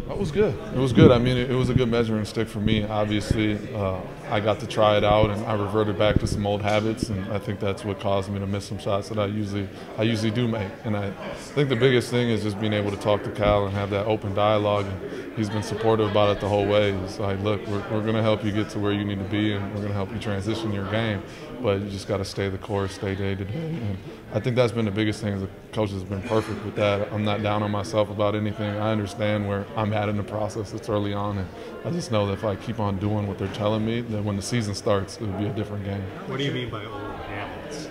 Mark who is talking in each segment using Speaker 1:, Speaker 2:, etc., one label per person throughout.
Speaker 1: That was good. It was good. I mean, it was a good measuring stick for me. Obviously, I got to try it out, and I reverted back to some old habits, and I think that's what caused me to miss some shots that I usually do make. And I think the biggest thing is just being able to talk to Cal and have that open dialogue. And he's been supportive about it the whole way. He's like, look, we're going to help you get to where you need to be, and we're going to help you transition your game, but you just got to stay the course, stay day to day. And I think that's been the biggest thing. Is the coach has been perfect with that. I'm not down on myself about anything. I understand where I'm at in the process. It's early on, and I just know that if I keep on doing what they're telling me, then when the season starts, it'll be a different game.
Speaker 2: What do you mean by old habits?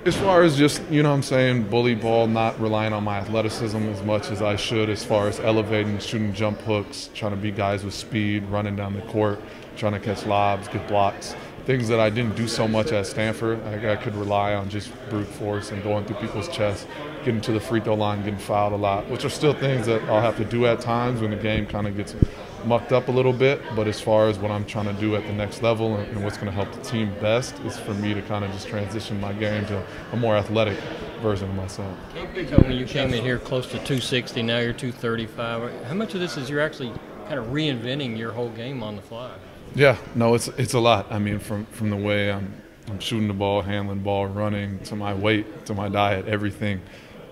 Speaker 1: As far as just, you know what I'm saying, bully ball, not relying on my athleticism as much as I should, as far as elevating, shooting jump hooks, trying to beat guys with speed, running down the court, trying to catch lobs, get blocks. Things that I didn't do so much at Stanford. I could rely on just brute force and going through people's chests, getting to the free throw line, getting fouled a lot, which are still things that I'll have to do at times when the game kind of gets mucked up a little bit. But as far as what I'm trying to do at the next level and what's going to help the team best is for me to kind of just transition my game to a more athletic version of myself.
Speaker 3: So when you came in here close to 260, now you're 235. How much of this is you're actually kind of reinventing your whole game on the fly?
Speaker 1: Yeah, no, it's a lot. I mean, from the way I'm shooting the ball, handling the ball, running, to my weight, to my diet, everything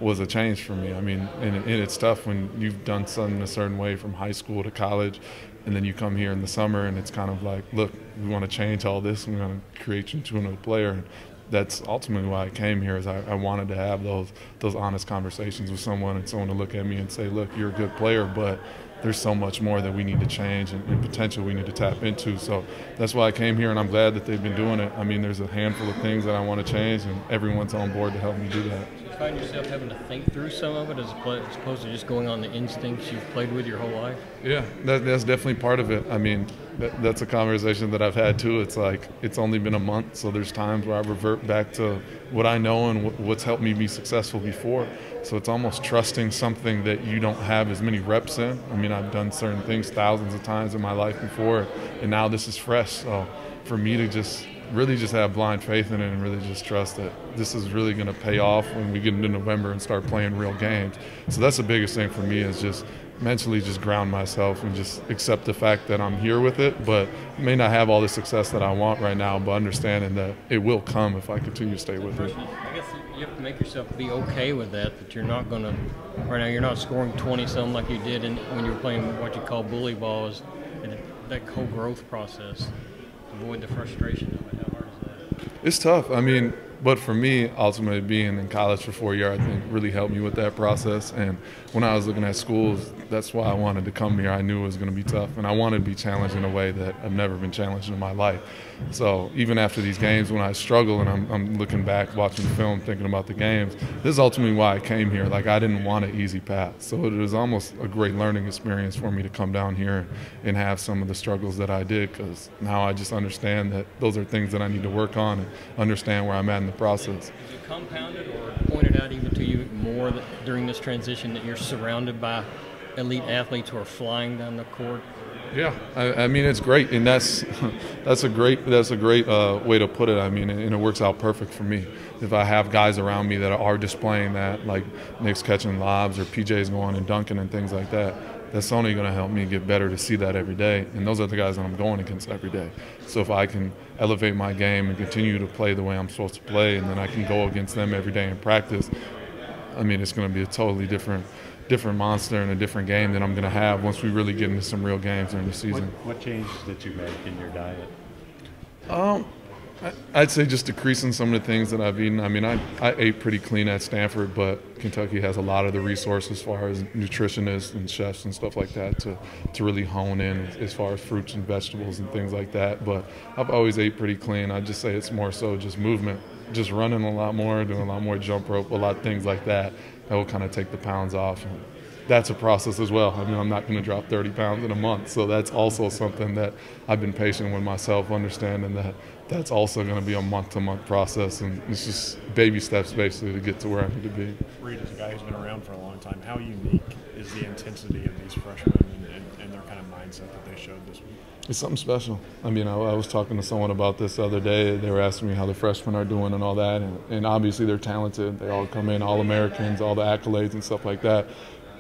Speaker 1: was a change for me. I mean, and it's tough when you've done something a certain way from high school to college, and then you come here in the summer and it's kind of like, look, we want to change all this and we want to create you into another player. And that's ultimately why I came here, is I wanted to have those honest conversations with someone, and someone to look at me and say, look, you're a good player, but there's so much more that we need to change and potential we need to tap into. So that's why I came here, and I'm glad that they've been doing it. I mean, there's a handful of things that I want to change, and everyone's on board to help me do that.
Speaker 3: Do you find yourself having to think through some of it as opposed to just going on the instincts you've played with your whole life?
Speaker 1: Yeah, that's definitely part of it. I mean, that's a conversation that I've had too. It's like, it's only been a month, so there's times where I revert back to what I know and what's helped me be successful before. So it's almost trusting something that you don't have as many reps in. I mean, I've done certain things thousands of times in my life before, and now this is fresh. So for me to just really just have blind faith in it and really just trust that this is really going to pay off when we get into November and start playing real games. So that's the biggest thing for me, is just mentally just ground myself and just accept the fact that I'm here with it, but may not have all the success that I want right now, but understanding that it will come if I continue to stay with it.
Speaker 3: I guess you have to make yourself be okay with that you're not going to, right now you're not scoring 20-something like you did when you were playing what you call bully balls, and that whole growth process, avoid the frustration of it. How hard is that?
Speaker 1: It's tough. I mean, but for me, ultimately being in college for 4 years, I think really helped me with that process. And when I was looking at schools, that's why I wanted to come here. I knew it was going to be tough, and I wanted to be challenged in a way that I've never been challenged in my life. So even after these games, when I struggle and I'm looking back, watching film, thinking about the games, this is ultimately why I came here. Like, I didn't want an easy path. So it was almost a great learning experience for me to come down here and have some of the struggles that I did, because now I just understand that those are things that I need to work on and understand where I'm at in the process.
Speaker 3: Is it compounded or pointed out even to you more during this transition that you're surrounded by elite athletes who are flying down the court?
Speaker 1: Yeah, I mean, it's great, and that's a great way to put it. I mean, and it works out perfect for me. If I have guys around me that are displaying that, like Nick's catching lobs or PJ's going and dunking and things like that, that's only going to help me get better to see that every day. And those are the guys that I'm going against every day. So if I can elevate my game and continue to play the way I'm supposed to play, and then I can go against them every day in practice, I mean, it's going to be a totally different monster and a different game that I'm going to have once we really get into some real games during the season.
Speaker 2: What changes did you make in your diet?
Speaker 1: I'd say just decreasing some of the things that I've eaten. I mean, I ate pretty clean at Stanford, but Kentucky has a lot of the resources as far as nutritionists and chefs and stuff like that to really hone in as far as fruits and vegetables and things like that. But I've always ate pretty clean. I'd just say it's more so just movement, just running a lot more, doing a lot more jump rope, a lot of things like that. That will kind of take the pounds off. And that's a process as well. I mean, I'm not going to drop 30 pounds in a month. So that's also something that I've been patient with myself, understanding that that's also going to be a month-to-month process. And it's just baby steps, basically, to get to where I need to be.
Speaker 2: Reid, as a guy who's been around for a long time, how unique is the intensity of these freshmen and their kind of mindset that they showed this week?
Speaker 1: It's something special. I mean, I was talking to someone about this the other day. They were asking me how the freshmen are doing and all that. And obviously they're talented. They all come in, all Americans, all the accolades and stuff like that.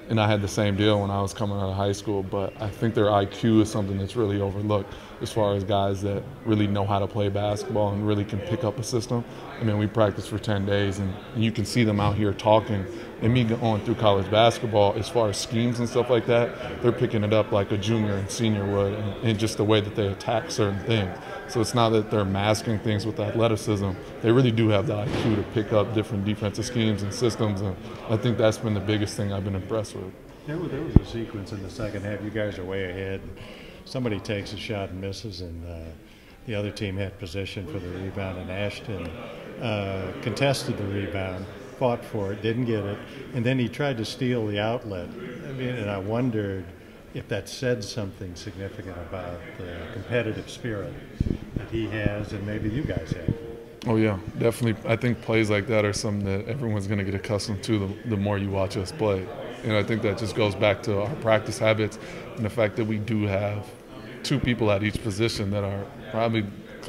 Speaker 1: And I had the same deal when I was coming out of high school, but I think their IQ is something that's really overlooked as far as guys that really know how to play basketball and really can pick up a system. I mean, we practiced for 10 days, and you can see them out here talking. And me going through college basketball, as far as schemes and stuff like that, they're picking it up like a junior and senior would, and just the way that they attack certain things. So it's not that they're masking things with athleticism. They really do have the IQ to pick up different defensive schemes and systems, and I think that's been the biggest thing I've been impressed with.
Speaker 4: There was a sequence in the second half. You guys are way ahead. Somebody takes a shot and misses, and the other team had possession for the rebound, and Ashton contested the rebound, fought for it, didn't get it, and then he tried to steal the outlet. I mean, and I wondered if that said something significant about the competitive spirit that he has and maybe you guys have.
Speaker 1: Oh, yeah, definitely. I think plays like that are something that everyone's going to get accustomed to the more you watch us play. And I think that just goes back to our practice habits and the fact that we do have two people at each position that are probably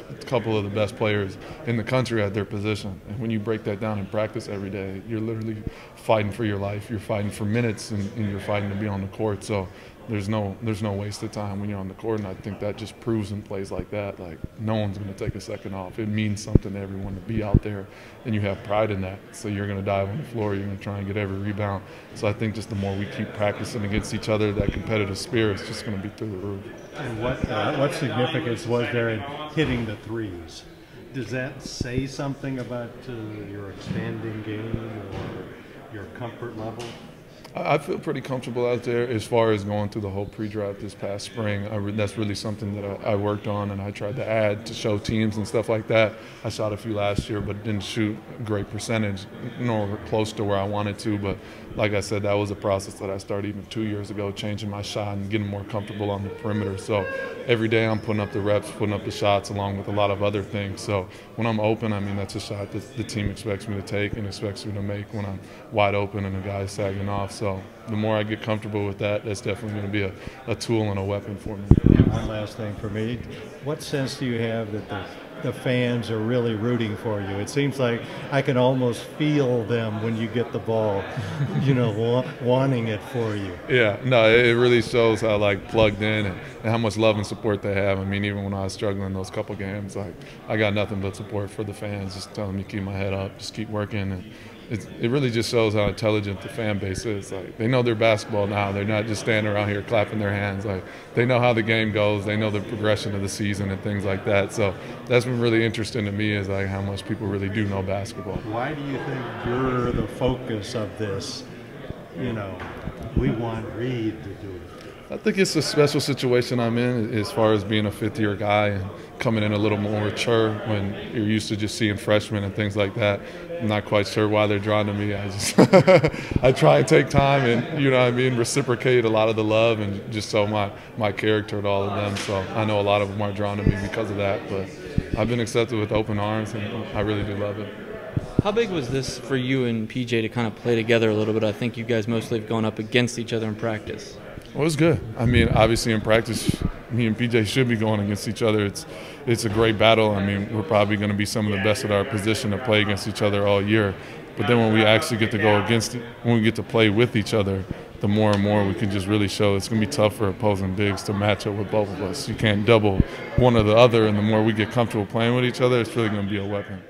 Speaker 1: a couple of the best players in the country at their position. And when you break that down in practice every day, you're literally fighting for your life. You're fighting for minutes, and you're fighting to be on the court. So there's no wasted time when you're on the court, and I think that just proves in plays like that, like no one's going to take a second off. It means something to everyone to be out there, and you have pride in that. So you're going to dive on the floor, you're going to try and get every rebound. So I think just the more we keep practicing against each other, that competitive spirit is just going to be through the roof.
Speaker 4: And what significance was there in hitting the threes? Does that say something about your expanding game or your comfort level?
Speaker 1: I feel pretty comfortable out there as far as going through the whole pre-draft this past spring. That's really something that I worked on and I tried to add to show teams and stuff like that. I shot a few last year but didn't shoot a great percentage, nor close to where I wanted to. But like I said, that was a process that I started even 2 years ago, changing my shot and getting more comfortable on the perimeter. So every day I'm putting up the reps, putting up the shots along with a lot of other things. So when I'm open, I mean, that's a shot that the team expects me to take and expects me to make when I'm wide open and the guy's sagging off. So the more I get comfortable with that, that's definitely going to be a tool and a weapon for me.
Speaker 4: And one last thing for me, what sense do you have that the fans are really rooting for you? It seems like I can almost feel them when you get the ball, wanting it for you.
Speaker 1: Yeah, no, it really shows how plugged in and how much love and support they have. I mean, even when I was struggling those couple games, I got nothing but support for the fans, just telling me to keep my head up, just keep working. And it really just shows how intelligent the fan base is. They know their basketball now. They're not just standing around here clapping their hands. They know how the game goes. They know the progression of the season and things like that. So that's been really interesting to me, is how much people really do know basketball.
Speaker 4: Why do you think you're the focus of this? We want Reid to do it.
Speaker 1: I think it's a special situation I'm in as far as being a fifth-year guy and coming in a little more mature when you're used to just seeing freshmen and things like that. I'm not quite sure why they're drawn to me. I just I try and take time and, reciprocate a lot of the love and just show my character to all of them. So I know a lot of them are drawn to me because of that. But I've been accepted with open arms, and I really do love it.
Speaker 5: How big was this for you and PJ to kind of play together a little bit? I think you guys mostly have gone up against each other in practice.
Speaker 1: Well, it was good. I mean, obviously in practice, me and PJ should be going against each other. It's a great battle. I mean, we're probably going to be some of the best at our position to play against each other all year. But then when we actually get to go against it, when we get to play with each other, the more and more we can just really show it's going to be tough for opposing bigs to match up with both of us. You can't double one or the other, and the more we get comfortable playing with each other, it's really going to be a weapon.